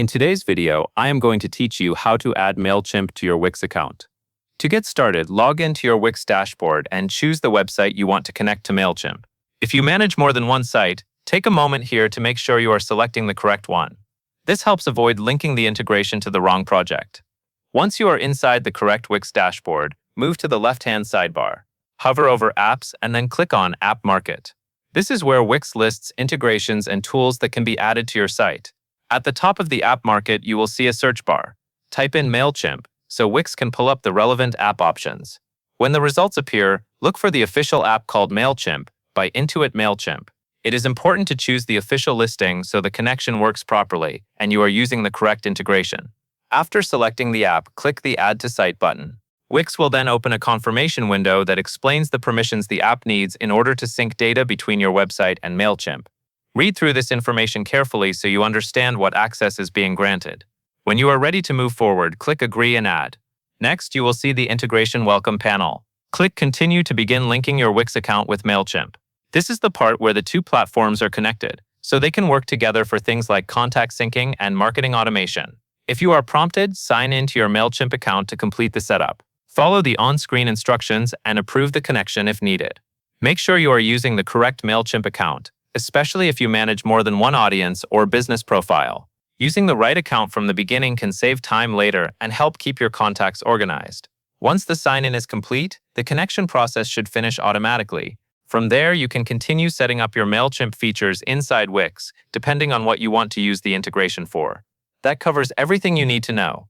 In today's video, I am going to teach you how to add Mailchimp to your Wix account. To get started, log into your Wix dashboard and choose the website you want to connect to Mailchimp. If you manage more than one site, take a moment here to make sure you are selecting the correct one. This helps avoid linking the integration to the wrong project. Once you are inside the correct Wix dashboard, move to the left-hand sidebar. Hover over Apps and then click on App Market. This is where Wix lists integrations and tools that can be added to your site. At the top of the app market, you will see a search bar. Type in Mailchimp so Wix can pull up the relevant app options. When the results appear, look for the official app called Mailchimp by Intuit Mailchimp. It is important to choose the official listing so the connection works properly and you are using the correct integration. After selecting the app, click the Add to Site button. Wix will then open a confirmation window that explains the permissions the app needs in order to sync data between your website and Mailchimp. Read through this information carefully so you understand what access is being granted. When you are ready to move forward, click Agree and Add. Next, you will see the Integration Welcome panel. Click Continue to begin linking your Wix account with Mailchimp. This is the part where the two platforms are connected, so they can work together for things like contact syncing and marketing automation. If you are prompted, sign into your Mailchimp account to complete the setup. Follow the on-screen instructions and approve the connection if needed. Make sure you are using the correct Mailchimp account, especially if you manage more than one audience or business profile. Using the right account from the beginning can save time later and help keep your contacts organized. Once the sign-in is complete, the connection process should finish automatically. From there, you can continue setting up your Mailchimp features inside Wix, depending on what you want to use the integration for. That covers everything you need to know.